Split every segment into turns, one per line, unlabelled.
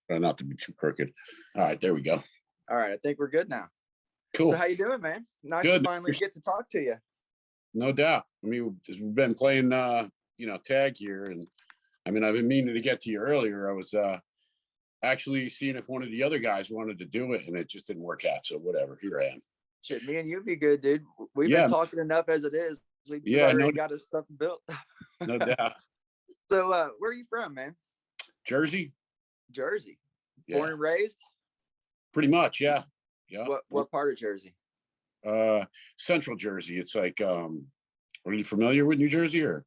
Try not to be too crooked. All right, there we go.
All right, I think we're good now.
Cool.
So how you doing, man? Nice
Good.
to finally get to talk to you.
No doubt. I mean, we've been playing, tag here, and I mean, I've been meaning to get to you earlier. I was actually seeing if one of the other guys wanted to do it, and it just didn't work out. So whatever. Here I am.
Shit, me and you'd be good, dude. We've
Yeah.
been talking enough as it is. We've
Yeah,
already
no,
got us something built.
no doubt.
So where are you from, man?
Jersey.
Jersey.
Yeah.
Born and raised?
Pretty much. Yeah. Yeah.
What part of Jersey?
Central Jersey. It's like, are you familiar with New Jersey or?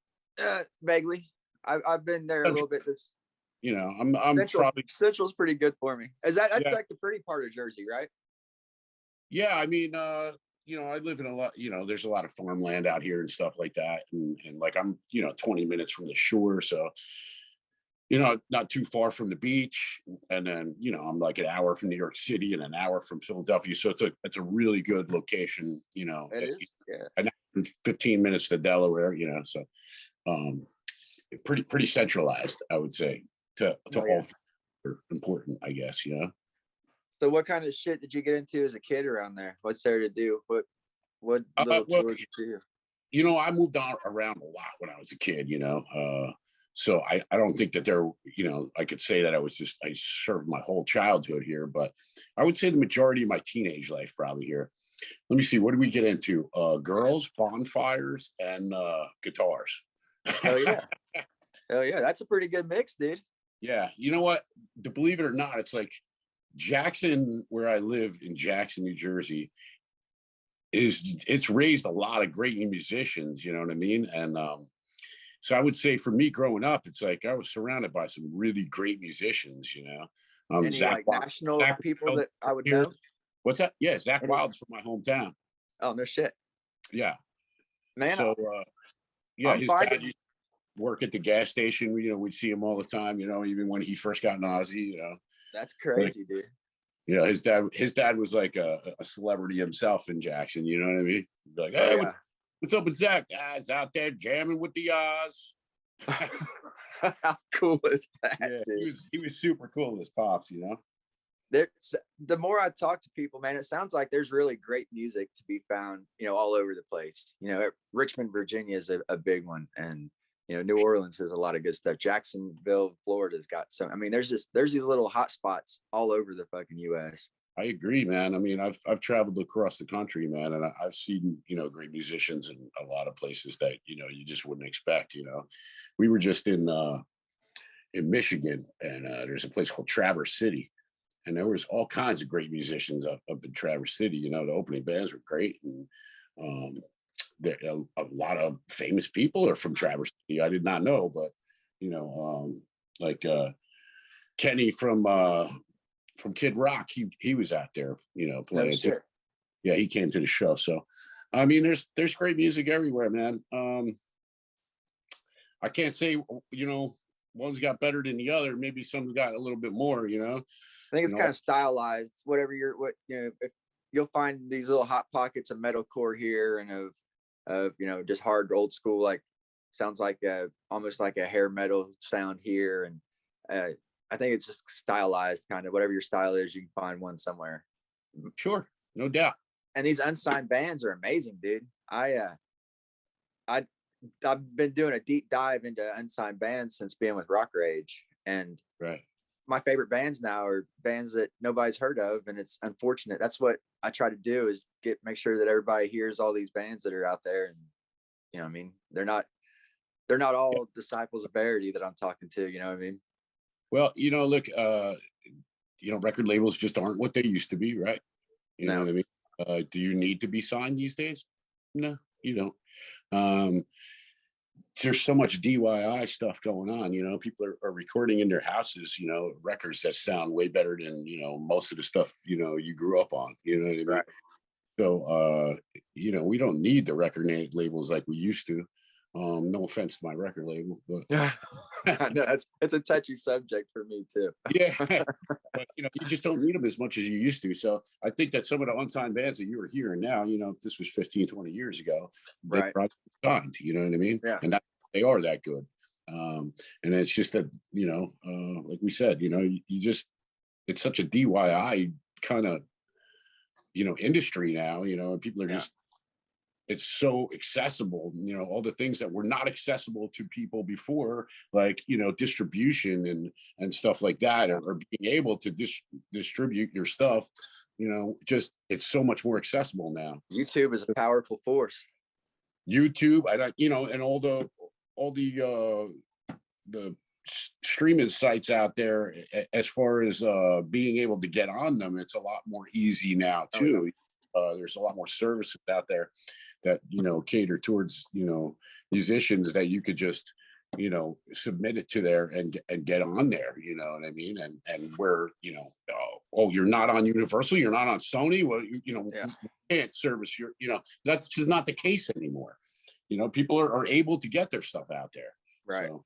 Vaguely. I've been there a little bit.
You know, I'm probably
Central's pretty good for me. That's
Yeah.
like the pretty part of Jersey, right?
Yeah, I mean, I live in a lot, there's a lot of farmland out here and stuff like that. And like I'm, 20 minutes from the shore. So, not too far from the beach. And then, I'm like an hour from New York City and an hour from Philadelphia. So it's a really good location,
It is. Yeah.
an hour and 15 minutes to Delaware, so pretty centralized, I would say, to
Oh,
all
yeah.
things are important, I guess,
So what kind of shit did you get into as a kid around there? What's there to do? What little
well,
chores did you do?
I moved on around a lot when I was a kid, so I don't think that there, I could say that I served my whole childhood here, but I would say the majority of my teenage life probably here. Let me see, what did we get into? Girls, bonfires, and guitars.
Hell yeah. Hell yeah. That's a pretty good mix, dude.
Yeah, you know what? To believe it or not, it's like Jackson, where I live in Jackson, New Jersey, it's raised a lot of great musicians, you know what I mean? And so I would say for me growing up, it's like I was surrounded by some really great musicians,
Any
Zach
like national people that I would
here.
know?
What's that? Yeah, Zach
Any-
Wild's from my hometown.
Oh, no shit.
Yeah.
Man,
So yeah,
I'm
his
finding-
dad used to work at the gas station. We'd see him all the time, even when he first got in Aussie,
that's crazy, dude.
His dad was like a celebrity himself in Jackson, you know what I mean? He'd be like,
Oh,
hey,
yeah.
what's up with Zach? He's out there jamming with the Oz.
How cool is that,
Yeah,
dude?
he was super cool, his pops,
The more I talk to people, man, it sounds like there's really great music to be found, all over the place. Richmond, Virginia is a big one, and New Orleans, there's a lot of good stuff. Jacksonville, Florida's got some. I mean, there's these little hot spots all over the fucking US.
I agree, man. I mean, I've traveled across the country, man, and I've seen, great musicians in a lot of places that, you just wouldn't expect, We were just in Michigan, and there's a place called Traverse City. And there was all kinds of great musicians up in Traverse City. The opening bands were great, and a lot of famous people are from Traverse City. I did not know, but like Kenny from Kid Rock, he was out there, playing.
Shit.
Yeah, he came to the show. So, I mean, there's great music everywhere, man. I can't say one's got better than the other. Maybe some's got a little bit more,
I think it's kind of stylized. Whatever if you'll find these little hot pockets of metalcore here, and of just hard old school, like sounds like almost like a hair metal sound here, and I think it's just stylized, kind of whatever your style is, you can find one somewhere.
Sure, no doubt.
And these unsigned bands are amazing, dude. I've been doing a deep dive into unsigned bands since being with Rock Rage, and
Right.
my favorite bands now are bands that nobody's heard of, and it's unfortunate. That's what I try to do, is make sure that everybody hears all these bands that are out there, and what I mean, they're not all Disciples of Verity that I'm talking to, what I mean?
Well, look, record labels just aren't what they used to be, right? You know what I mean? Do you need to be signed these days? No, you don't. There's so much DIY stuff going on. People are recording in their houses, records that sound way better than, most of the stuff, you grew up on, you know what I mean?
Right.
So, we don't need the record labels like we used to. No offense to my record label, but
Yeah, it's a touchy subject for me too.
yeah, but you just don't need them as much as you used to. So I think that some of the unsigned bands that you were hearing now, if this was 15, 20 years ago, they
Right.
probably signed, you know what I mean?
Yeah.
And they are that good. And it's just that, like we said, you it's such a DIY kind of, industry now, and people are just, it's so accessible, all the things that were not accessible to people before, like, distribution and stuff like that, or being able to distribute your stuff, just, it's so much more accessible now.
YouTube is a powerful force.
YouTube, and all the streaming sites out there, as far as being able to get on them, it's a lot more easy now too. There's a lot more services out there that cater towards musicians, that you could just submit it to there and get on there, you know what I mean, and where oh, you're not on Universal, you're not on Sony, well, you can't service your, that's just not the case anymore. People are able to get their stuff out there,
right?
So.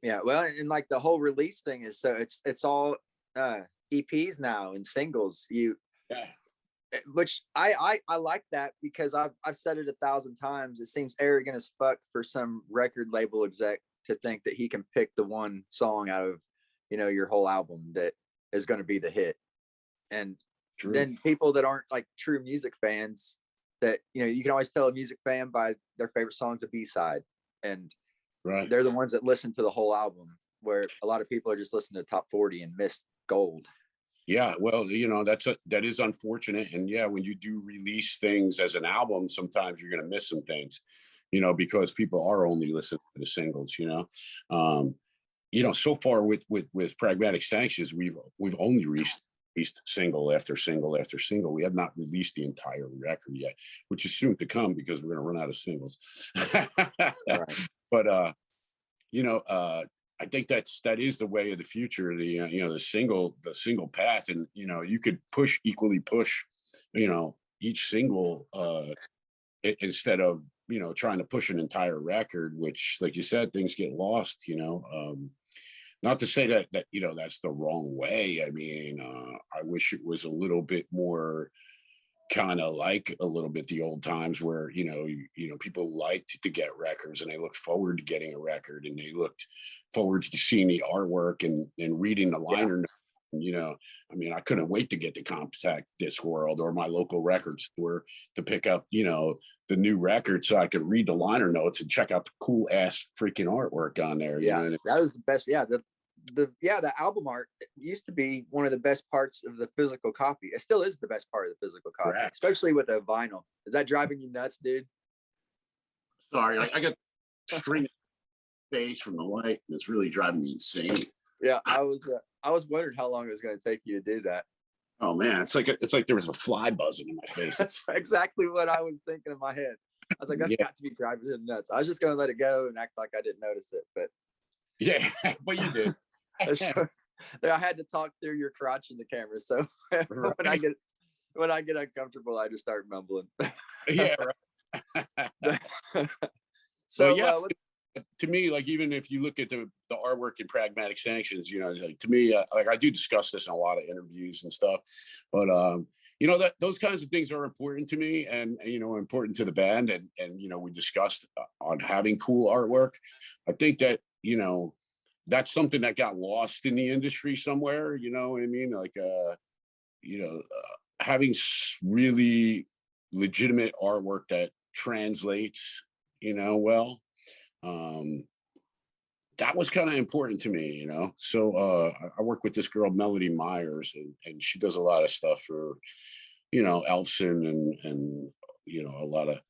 Yeah, well, and like the whole release thing is, so it's all EPs now and singles. Which I like that, because I've said it 1,000 times. It seems arrogant as fuck for some record label exec to think that he can pick the one song out of your whole album that is going to be the hit. And then people that aren't like true music fans, that you can always tell a music fan by their favorite song's a B-side, and they're the ones that listen to the whole album, where a lot of people are just listening to top 40 and miss gold.
Yeah, well, that is unfortunate. And yeah, when you do release things as an album, sometimes you're going to miss some things, because people are only listening to the singles, so far with Pragmatic Sanctions, we've only released single after single after single. We have not released the entire record yet, which is soon to come, because we're going to run out of singles. But I think that is the way of the future. The single path, and you could equally push, each single instead of trying to push an entire record, which, like you said, things get lost. Not to say that that's the wrong way. I mean, I wish it was a little bit more kind of like a little bit the old times, where people liked to get records, and they looked forward to getting a record, and they looked forward to seeing the artwork and reading the liner notes. I mean, I couldn't wait to get to Compact Disc World or my local record store to pick up the new record, so I could read the liner notes and check out the cool ass freaking artwork on there.
That was the best. The album art used to be one of the best parts of the physical copy. It still is the best part of the physical copy, especially with a vinyl. Is that driving you nuts, dude?
Sorry, I got string face from the light, and it's really driving me insane.
Yeah, I was wondering how long it was going to take you to do that.
Oh man, it's like there was a fly buzzing in my face.
That's exactly what I was thinking in my head. I was like, that's got to be driving him nuts. I was just going to let it go and act like I didn't notice it, but
yeah, but you did.
I had to talk through your crotch in the camera, so when I get uncomfortable, I just start mumbling.
Yeah.
So
to me, like, even if you look at the artwork in Pragmatic Sanctions, like, to me, like, I do discuss this in a lot of interviews and stuff, but that those kinds of things are important to me, and important to the band, and we discussed on having cool artwork. I think that that's something that got lost in the industry somewhere. You know what I mean? Like having really legitimate artwork that translates well. That was kind of important to me, so I work with this girl Melody Myers, and she does a lot of stuff for Elfson and a lot of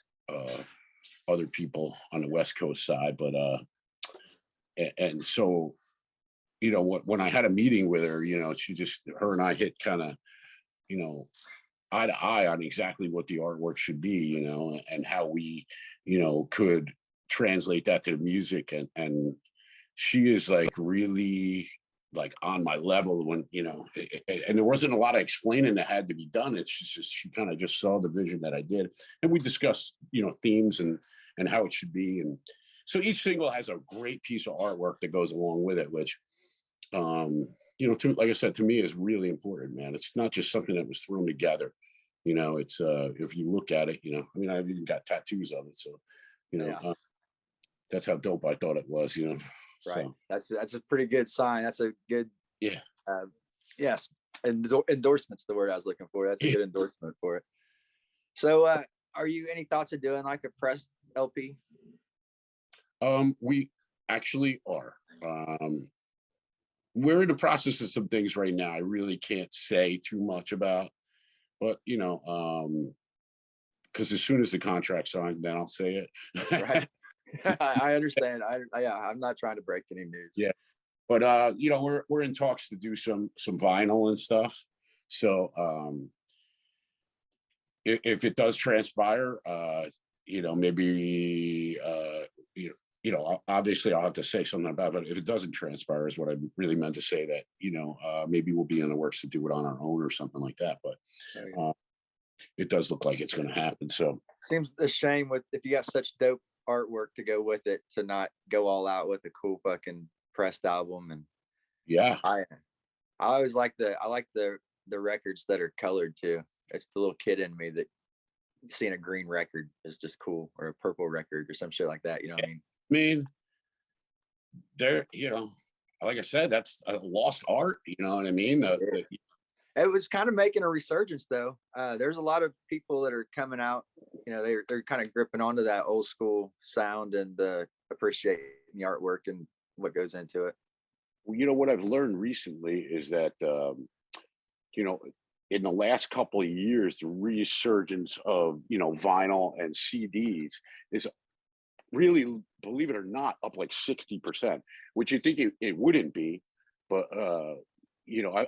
other people on the West Coast side, but and so when I had a meeting with her, her and I hit kind of eye to eye on exactly what the artwork should be, and how we could translate that to the music, and she is like really like on my level when and there wasn't a lot of explaining that had to be done. It's just she kind of just saw the vision that I did, and we discussed themes and how it should be. And so each single has a great piece of artwork that goes along with it, which like I said, to me is really important, man. It's not just something that was thrown together. It's if you look at it, I mean, I've even got tattoos of it, so that's how dope I thought it was.
Right. So. That's a pretty good sign. That's a good.
Yeah.
Yes. endorsement's the word I was looking for. That's a good endorsement for it. So are you any thoughts of doing like a pressed LP?
We actually are. We're in the process of some things right now I really can't say too much about, but because as soon as the contract signed, then I'll say it.
Right. I understand. I'm not trying to break any news.
Yeah, but we're in talks to do some vinyl and stuff. So if it does transpire, maybe obviously I'll have to say something about it. But if it doesn't transpire, is what I really meant to say, that maybe we'll be in the works to do it on our own or something like that. But it does look like it's going to happen. So
seems a shame if you got such dope artwork to go with it, to not go all out with a cool fucking pressed album. And
yeah,
I always like the records that are colored too. It's the little kid in me that seeing a green record is just cool, or a purple record or some shit like that. You know what I mean?
I mean, there, like I said, that's a lost art. You know what I mean?
It was kind of making a resurgence though. There's a lot of people that are coming out, they're kind of gripping onto that old school sound and appreciating the artwork and what goes into it.
Well, what I've learned recently is that, in the last couple of years, the resurgence of, vinyl and CDs is really, believe it or not, up like 60%, which you think it wouldn't be. But,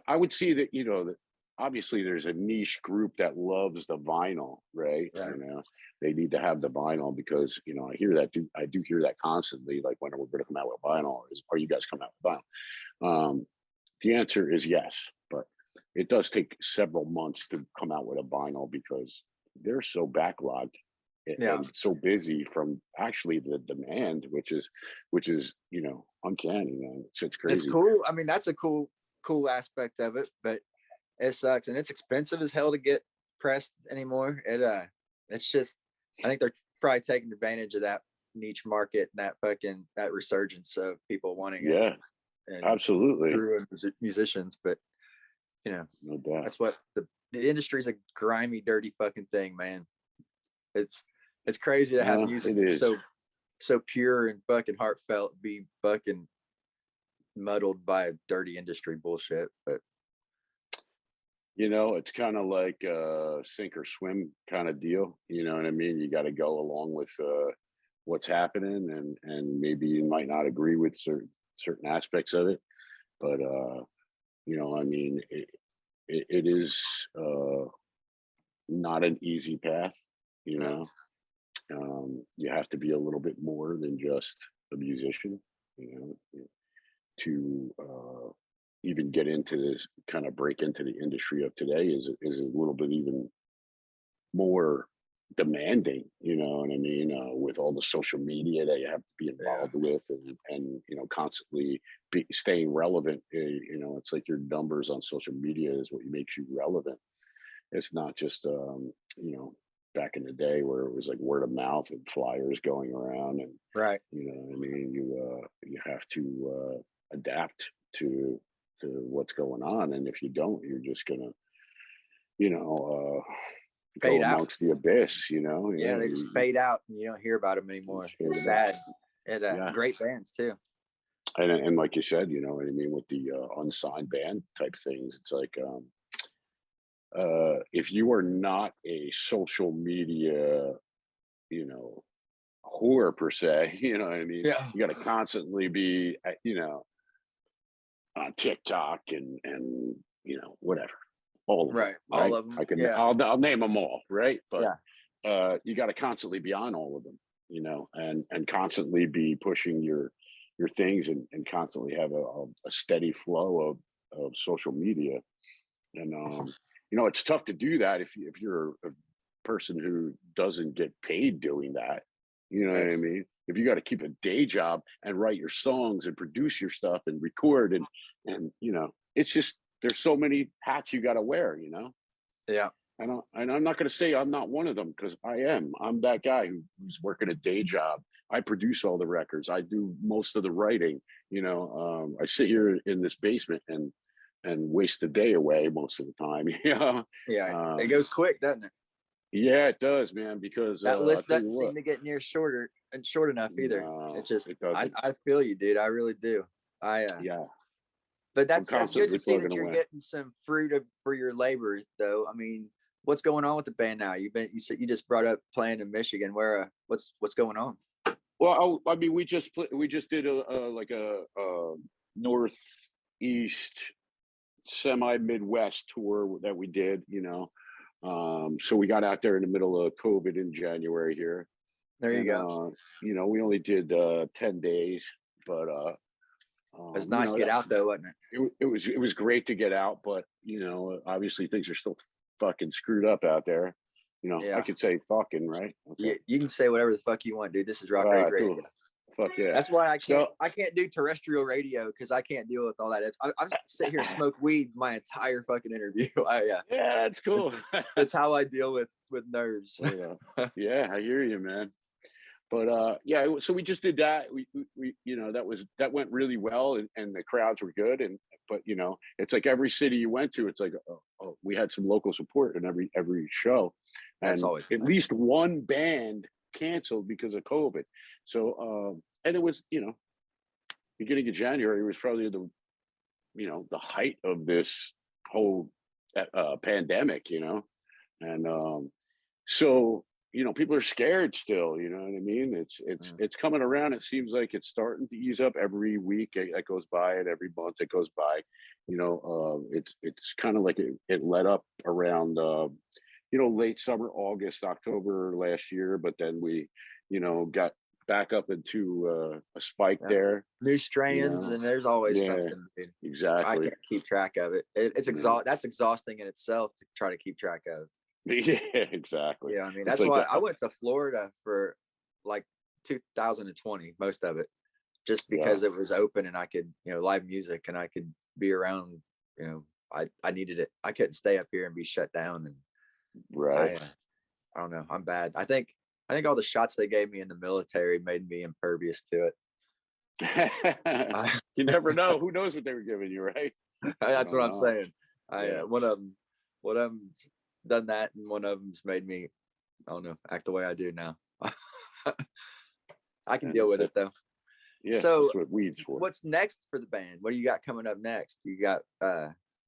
I would see that, that obviously there's a niche group that loves the vinyl, right? They need to have the vinyl because, I hear that, I do hear that constantly, like, when are we going to come out with vinyl? Are you guys coming out with vinyl? The answer is yes, but it does take several months to come out with a vinyl because they're so backlogged and so busy from actually the demand, which is uncanny, man. It's crazy.
It's cool. I mean, that's a cool aspect of it, but it sucks, and it's expensive as hell to get pressed anymore. It's just, I think they're probably taking advantage of that niche market, that resurgence of people wanting it.
Yeah, absolutely.
Musicians, but
no doubt.
that's what the industry's a grimy, dirty fucking thing, man. It's crazy to have music so pure and fucking heartfelt be fucking muddled by dirty industry bullshit. But
it's kind of like a sink or swim kind of deal. You know what I mean? You got to go along with what's happening, and maybe you might not agree with certain aspects of it, but I mean, it is not an easy path. You have to be a little bit more than just a musician, to even get into this, kind of break into the industry of today is a little bit even more demanding, you know what I mean? With all the social media that you have to be involved with, and constantly staying relevant. It's like your numbers on social media is what makes you relevant. It's not just back in the day where it was like word of mouth and flyers going around, and
right,
I mean, you have to adapt to what's going on, and if you don't, you're just gonna
fade
go
out
amongst the abyss.
they just fade out and you don't hear about them anymore. It's sad. And great bands too,
and like you said, what I mean, with the unsigned band type things, it's like if you are not a social media whore per se, you know what I mean, you got to constantly be on TikTok and whatever, all of them,
all of them.
I'll name them all, right? But you got to constantly be on all of them, and constantly be pushing your things, and constantly have a steady flow of social media. And it's tough to do that if you're a person who doesn't get paid doing that. You know what I mean? If you got to keep a day job and write your songs and produce your stuff and record and it's just, there's so many hats you got to wear. And I'm not going to say I'm not one of them, because I'm that guy who's working a day job. I produce all the records. I do most of the writing. I sit here in this basement and and waste the day away most of the time. Yeah.
Yeah, it goes quick, doesn't it?
Yeah, it does, man, because
That
I'll
list
tell you
doesn't
what,
seem to get near short enough either.
no,
It just,
it doesn't.
I feel you, dude. I really do.
Yeah,
But
I'm
that's good
constantly
to see that
plugging
you're
away.
getting some fruit for your labor, though. I mean, what's going on with the band now? You said you just brought up playing in Michigan. Where what's going on?
Well, I mean, we just did a northeast semi Midwest tour that we did, so we got out there in the middle of COVID in January here,
There you
and
go.
we only did 10 days, but
It's nice to get out though, wasn't it?
it was great to get out, but obviously things are still fucking screwed up out there. I
Yeah.
could say fucking, right? Okay.
You can say whatever the fuck you want, dude. This is Rock
All
Rage
right,
Radio.
cool. Fuck yeah.
That's why
So
I can't do terrestrial radio because I can't deal with all that. I sit here and smoke weed my entire fucking interview.
yeah, that's cool.
That's how I deal with nerves.
Yeah, I hear you, man. But yeah, so we just did that. We that went really well, and the crowds were good. But it's like every city you went to, it's like we had some local support in every show,
That's
and
always
at
nice.
least one band canceled because of COVID. So and it was beginning of January was probably the height of this whole pandemic, and so people are scared still, you know what I mean? It's coming around. It seems like it's starting to ease up every week that goes by, and every month that goes by. It's kind of like it let up around late summer, August, October last year, but then we got back up into a spike there.
New strands, and there's always something. Dude.
Exactly.
I can't keep track of it. It's that's exhausting in itself to try to keep track of.
Yeah, exactly.
Yeah, I mean that's why I went to Florida for like 2020, most of it, just because it was open and I could, live music, and I could be around. I needed it. I couldn't stay up here and be shut down, and
right.
I don't know. I'm bad. I think all the shots they gave me in the military made me impervious to
it. You never know. Who knows what they were giving you, right?
That's what I'm saying. One of them's done that, and one of them's made me, I don't know, act the way I do now. I can deal with it though.
Yeah.
So
that's what weed's for.
What's next for the band? What do you got coming up next? You got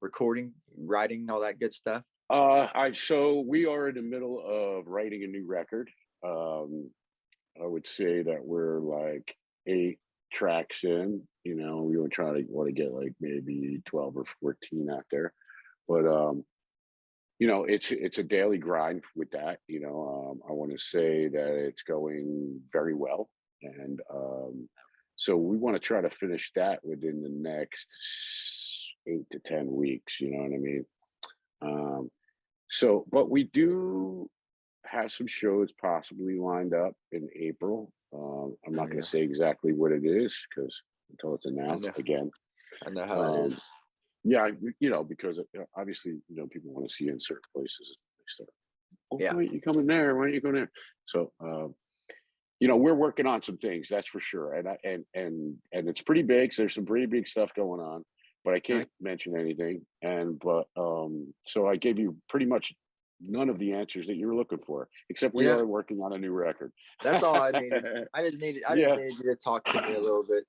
recording, writing, all that good stuff?
So we are in the middle of writing a new record. I would say that we're like 8 tracks in. We want to get like maybe 12 or 14 out there, but it's a daily grind with that. I want to say that it's going very well, and so we want to try to finish that within the next 8 to 10 weeks. You know what I mean? But we do have some shows possibly lined up in April. I'm not going to say exactly what it is until it's announced again.
I know how it is.
Yeah, because obviously, people want to see you in certain places. They start, why aren't you coming there? Why aren't you going there? So, we're working on some things, that's for sure. And it's pretty big. So there's some pretty big stuff going on, but I can't mention anything. So I gave you pretty much none of the answers that you were looking for, except we are working on a new record.
That's all I needed. I just needed you to talk to me a little bit.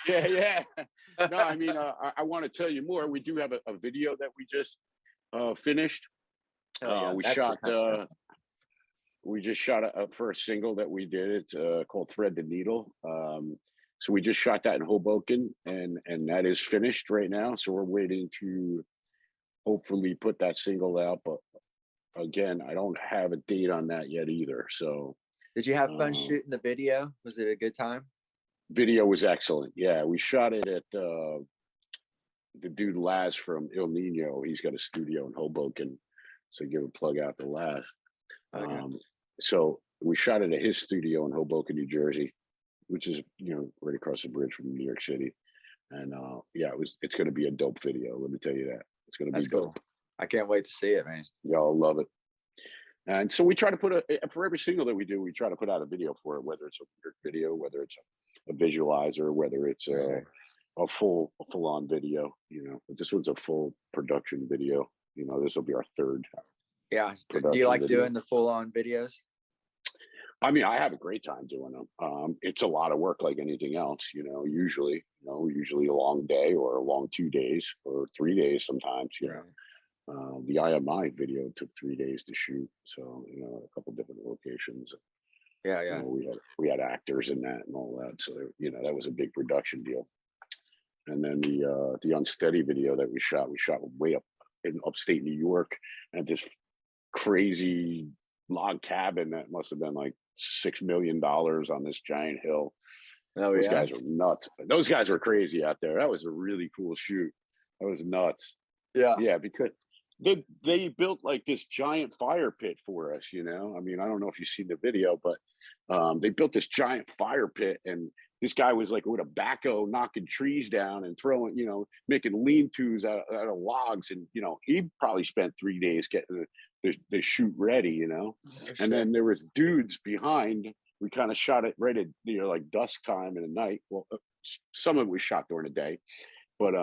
Yeah. No, I mean, I want to tell you more. We do have a video that we just finished. We just shot a first single that we did. It's called Thread the Needle. So we just shot that in Hoboken, and that is finished right now. So we're waiting to hopefully put that single out. But again, I don't have a date on that yet either. So
did you have fun shooting the video? Was it a good time?
Video was excellent. Yeah, we shot it at the dude Laz from Il Nino. He's got a studio in Hoboken, so give a plug out to Laz. So we shot it at his studio in Hoboken, New Jersey, which is right across the bridge from New York City. And it's going to be a dope video. Let me tell you that. It's going to be dope.
Cool. I can't wait to see it, man.
Y'all love it. And so we try to put for every single that we do, we try to put out a video for it, whether it's a weird video, whether it's a visualizer, whether it's a a full on video, but this one's a full production video. This will be our third.
Yeah. Do you like doing the full on videos?
I mean, I have a great time doing them. It's a lot of work like anything else, usually a long day or a long 2 days or 3 days sometimes, the IMI video took 3 days to shoot. So, a couple different locations.
Yeah.
We had actors in that and all that. So, that was a big production deal. And then the Unsteady video that we shot way up in upstate New York at this crazy log cabin that must have been like $6 million on this giant hill. Those guys were nuts. Those guys were crazy out there. That was a really cool shoot. That was nuts. Yeah, because they built like this giant fire pit for us. I mean, I don't know if you've seen the video, but they built this giant fire pit, and this guy was like with a backhoe knocking trees down and throwing, making lean-tos out of logs, and he probably spent 3 days getting the shoot ready, and then there was dudes behind. We kind of shot it right at like dusk time in the night. Well, some of it was shot during the day, but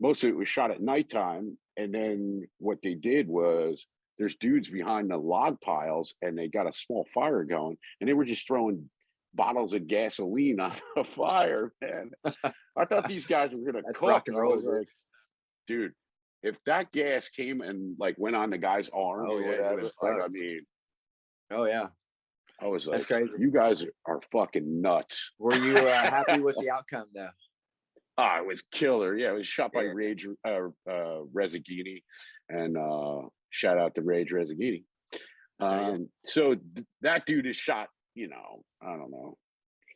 most of it was shot at nighttime. And then what they did was there's dudes behind the log piles, and they got a small fire going, and they were just throwing bottles of gasoline on the fire, man. I thought these guys were gonna cook.
Rock and roll,
like, dude, if that gas came and like went on the guy's arms, I mean, I was like,
that's crazy.
You guys are fucking nuts.
Were you happy with the outcome though?
Oh, it was killer. Yeah, it was shot by Rage Resurgence, and shout out to Rage Resurgence. So that dude is shot, I don't know.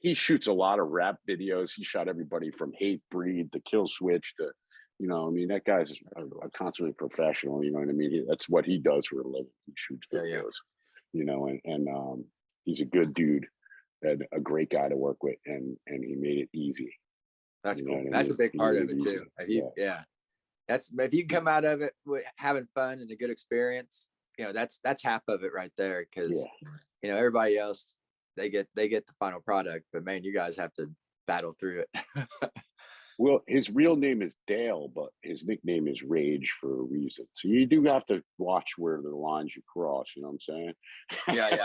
He shoots a lot of rap videos. He shot everybody from Hate Breed to Kill Switch to, I mean, that guy's a consummate professional. You know what I mean? That's what he does for a living. He shoots videos, and he's a good dude and a great guy to work with, and he made it easy.
That's cool. That's a big part of it too. That's if you come out of it with having fun and a good experience, that's half of it right there. Because everybody else, they get the final product, but man, you guys have to battle through it.
Well, his real name is Dale, but his nickname is Rage for a reason. So you do have to watch where the lines you cross. You know what I'm saying?
Yeah.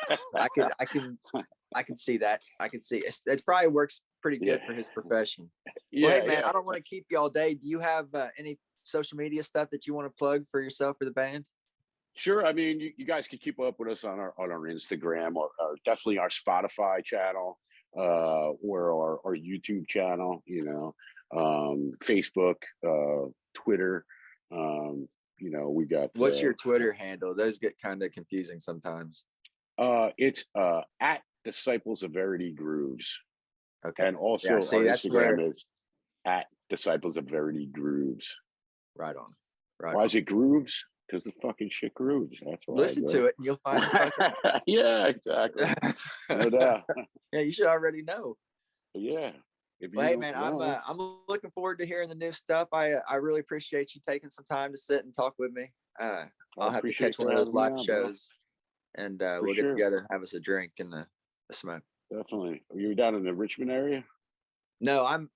I can see that. I can see it probably works pretty good for his profession. Well, hey man, I don't want to keep you all day. Do you have any social media stuff that you want to plug for yourself or the band?
Sure. I mean, you guys can keep up with us on our Instagram or definitely our Spotify channel or our YouTube channel. Facebook, Twitter. We got.
What's your Twitter handle? Those get kind of confusing sometimes.
It's at Disciples of Verity Grooves.
Okay.
And also our Instagram is at Disciples of Verity Grooves.
Right on.
Why is it grooves? Because the fucking shit grooves. That's why.
Listen to it and you'll find it.
Yeah, exactly. No doubt.
Yeah, you should already know.
Yeah.
Well, hey man, I'm looking forward to hearing the new stuff. I really appreciate you taking some time to sit and talk with me. I'll have to catch one of those live shows, and we'll get together and have us a drink and a smoke.
Definitely. Are you down in the Richmond area?
No, I'm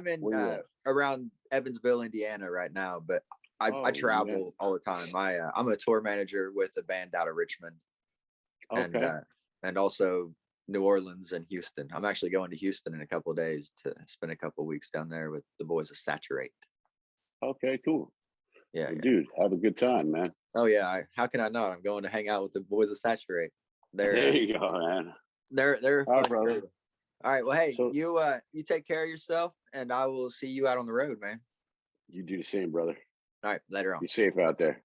in around Evansville, Indiana right now, but I travel all the time. I'm a tour manager with a band out of Richmond, and also New Orleans and Houston. I'm actually going to Houston in a couple of days to spend a couple of weeks down there with the boys of Saturate.
Okay, cool.
Yeah,
dude, have a good time, man.
Oh yeah, how can I not? I'm going to hang out with the boys of Saturate.
There you go, man.
They're
all right, brother.
All right, well, hey, you take care of yourself, and I will see you out on the road, man.
You do the same, brother.
All right, later on.
Be safe out there.